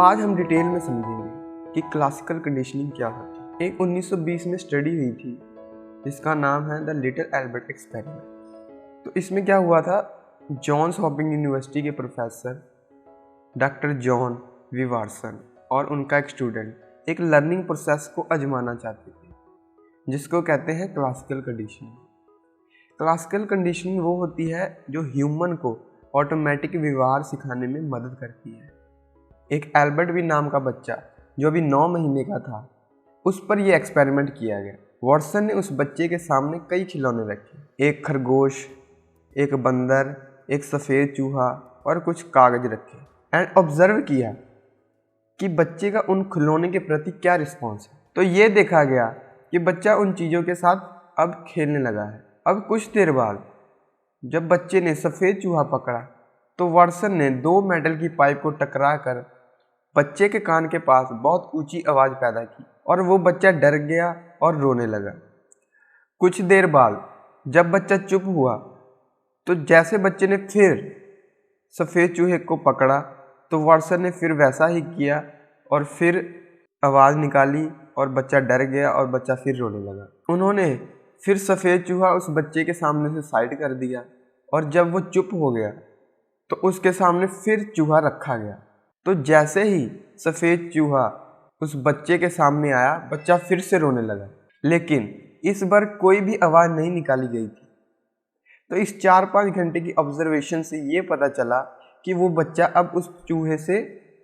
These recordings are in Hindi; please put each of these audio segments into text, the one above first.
आज हम डिटेल में समझेंगे कि क्लासिकल कंडीशनिंग क्या होती है। एक 1920 में स्टडी हुई थी जिसका नाम है द लिटिल एल्बर्ट एक्सपेरिमेंट। तो इसमें क्या हुआ था, जॉन्स हॉपिंग यूनिवर्सिटी के प्रोफेसर डॉक्टर जॉन विवार्सन और उनका एक स्टूडेंट एक लर्निंग प्रोसेस को आजमाना चाहते थे जिसको कहते हैं क्लासिकल कंडीशनिंग। क्लासिकल कंडीशनिंग वो होती है जो ह्यूमन को ऑटोमेटिक व्यवहार सिखाने में मदद करती है। एक एल्बर्ट भी नाम का बच्चा जो अभी 9 महीने का था, उस पर यह एक्सपेरिमेंट किया गया। वॉटसन ने उस बच्चे के सामने कई खिलौने रखे, एक खरगोश, एक बंदर, एक सफ़ेद चूहा और कुछ कागज रखे एंड ऑब्जर्व किया कि बच्चे का उन खिलौने के प्रति क्या रिस्पॉन्स है। तो ये देखा गया कि बच्चा उन चीज़ों के साथ अब खेलने लगा है। अब कुछ देर बाद जब बच्चे ने सफ़ेद चूहा पकड़ा तो वॉटसन ने 2 मेटल की पाइप को टकरा कर बच्चे के कान के पास बहुत ऊंची आवाज़ पैदा की और वो बच्चा डर गया और रोने लगा। कुछ देर बाद जब बच्चा चुप हुआ तो जैसे बच्चे ने फिर सफ़ेद चूहे को पकड़ा तो वॉटसन ने फिर वैसा ही किया और फिर आवाज़ निकाली और बच्चा डर गया और बच्चा फिर रोने लगा। उन्होंने फिर सफ़ेद चूहा उस बच्चे के सामने से साइड कर दिया और जब वो चुप हो गया तो उसके सामने फिर चूहा रखा गया। तो जैसे ही सफ़ेद चूहा उस बच्चे के सामने आया, बच्चा फिर से रोने लगा, लेकिन इस बार कोई भी आवाज़ नहीं निकाली गई थी। तो इस 4-5 घंटे की ऑब्जर्वेशन से ये पता चला कि वो बच्चा अब उस चूहे से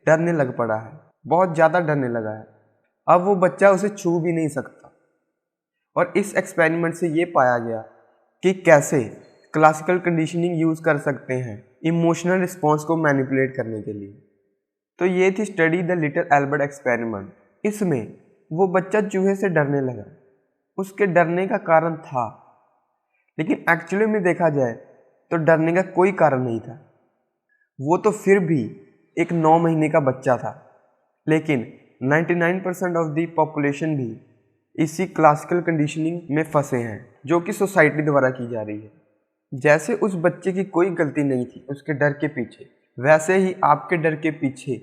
डरने लग पड़ा है, बहुत ज़्यादा डरने लगा है। अब वो बच्चा उसे छू भी नहीं सकता। और इस एक्सपेरिमेंट से ये पाया गया कि कैसे क्लासिकल कंडीशनिंग यूज़ कर सकते हैं इमोशनल रिस्पॉन्स को मैनिपुलेट करने के लिए। तो ये थी study the little Albert experiment. इसमें वो बच्चा चूहे से डरने लगा, उसके डरने का कारण था, लेकिन एक्चुअली में देखा जाए तो डरने का कोई कारण नहीं था। वो तो फिर भी एक 9 महीने का बच्चा था, लेकिन 99% ऑफ द पॉपुलेशन भी इसी क्लासिकल कंडीशनिंग में फंसे हैं जो कि सोसाइटी द्वारा की जा रही है। जैसे उस बच्चे की कोई गलती नहीं थी उसके डर के पीछे, वैसे ही आपके डर के पीछे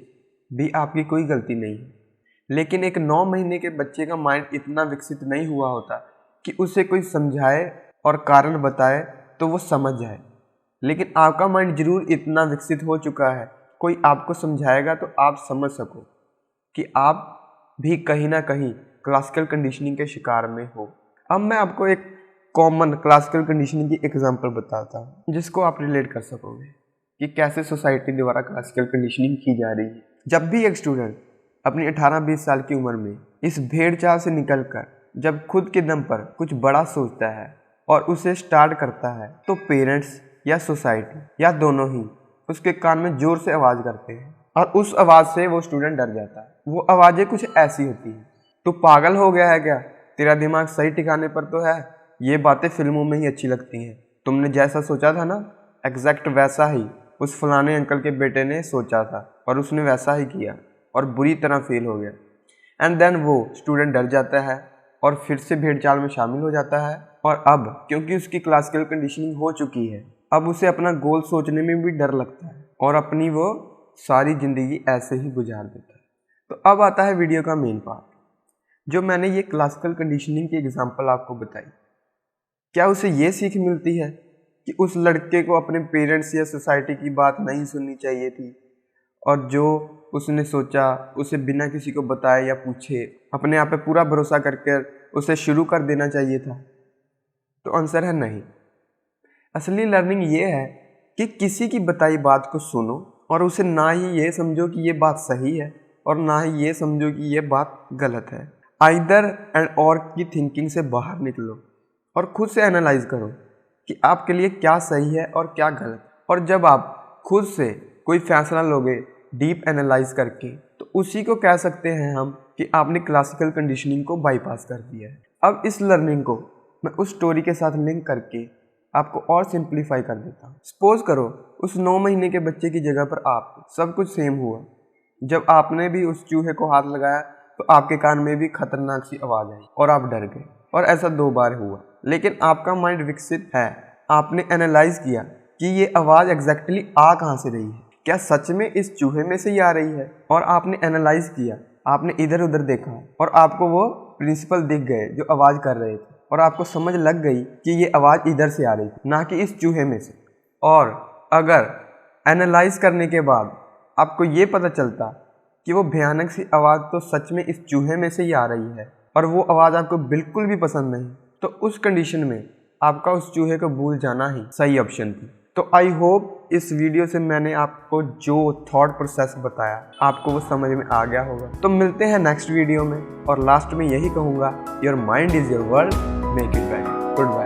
भी आपकी कोई गलती नहीं है। लेकिन एक 9 महीने के बच्चे का माइंड इतना विकसित नहीं हुआ होता कि उसे कोई समझाए और कारण बताए तो वो समझ जाए। लेकिन आपका माइंड जरूर इतना विकसित हो चुका है, कोई आपको समझाएगा तो आप समझ सको कि आप भी कहीं ना कहीं क्लासिकल कंडीशनिंग के शिकार में हो। अब मैं आपको एक कॉमन क्लासिकल कंडीशनिंग की एग्जांपल बताता हूँ जिसको आप रिलेट कर सकोगे कि कैसे सोसाइटी द्वारा क्लासिकल कंडीशनिंग की जा रही है। जब भी एक स्टूडेंट अपनी 18-20 साल की उम्र में इस भेड़ चाल से निकलकर जब खुद के दम पर कुछ बड़ा सोचता है और उसे स्टार्ट करता है तो पेरेंट्स या सोसाइटी या दोनों ही उसके कान में जोर से आवाज़ करते हैं और उस आवाज़ से वो स्टूडेंट डर जाता है। वो आवाज़ें कुछ ऐसी होती हैं, तू पागल हो गया है क्या, तेरा दिमाग सही ठिकाने पर तो है, ये बातें फिल्मों में ही अच्छी लगती हैं, तुमने जैसा सोचा था ना एग्जैक्ट वैसा ही उस फलाने अंकल के बेटे ने सोचा था और उसने वैसा ही किया और बुरी तरह फेल हो गया। एंड देन वो स्टूडेंट डर जाता है और फिर से भेड़ चाल में शामिल हो जाता है। और अब क्योंकि उसकी क्लासिकल कंडीशनिंग हो चुकी है, अब उसे अपना गोल सोचने में भी डर लगता है और अपनी वो सारी ज़िंदगी ऐसे ही गुजार देता है। तो अब आता है वीडियो का मेन पार्ट, जो मैंने ये क्लासिकल कंडीशनिंग की एग्जांपल आपको बताई। क्या उसे ये सीख मिलती है कि उस लड़के को अपने पेरेंट्स या सोसाइटी की बात नहीं सुननी चाहिए थी और जो उसने सोचा उसे बिना किसी को बताए या पूछे अपने आप पे पूरा भरोसा करके उसे शुरू कर देना चाहिए था? तो आंसर है नहीं। असली लर्निंग ये है कि किसी की बताई बात को सुनो और उसे ना ही ये समझो कि ये बात सही है और ना ही ये समझो कि ये बात गलत है। आइदर एंड और की थिंकिंग से बाहर निकलो और खुद से एनालाइज करो कि आपके लिए क्या सही है और क्या गलत। और जब आप खुद से कोई फैसला लोगे डीप एनालाइज करके, तो उसी को कह सकते हैं हम कि आपने क्लासिकल कंडीशनिंग को बाईपास कर दिया है। अब इस लर्निंग को मैं उस स्टोरी के साथ लिंक करके आपको और सिंप्लीफाई कर देता हूँ। सपोज करो उस 9 महीने के बच्चे की जगह पर आप सब कुछ सेम हुआ। जब आपने भी उस चूहे को हाथ लगाया तो आपके कान में भी खतरनाक सी आवाज़ आई और आप डर गए, और ऐसा 2 बार हुआ। लेकिन आपका माइंड विकसित है, आपने एनालाइज किया कि ये आवाज़ एग्जैक्टली आ कहाँ से रही है। क्या सच में इस चूहे में से ही आ रही है? और आपने एनालाइज किया, आपने इधर उधर देखा और आपको वो प्रिंसिपल दिख गए जो आवाज़ कर रहे थे और आपको समझ लग गई कि ये आवाज़ इधर से आ रही थी, ना कि इस चूहे में से। और अगर एनालाइज करने के बाद आपको ये पता चलता कि वो भयानक सी आवाज़ तो सच में इस चूहे में से ही आ रही है और वो आवाज़ आपको बिल्कुल भी पसंद नहीं, तो उस कंडीशन में आपका उस चूहे को भूल जाना ही सही ऑप्शन थी। तो आई होप इस वीडियो से मैंने आपको जो थॉट प्रोसेस बताया आपको वो समझ में आ गया होगा। तो मिलते हैं नेक्स्ट वीडियो में और लास्ट में यही कहूँगा, your mind is your world, make it right. Good bye.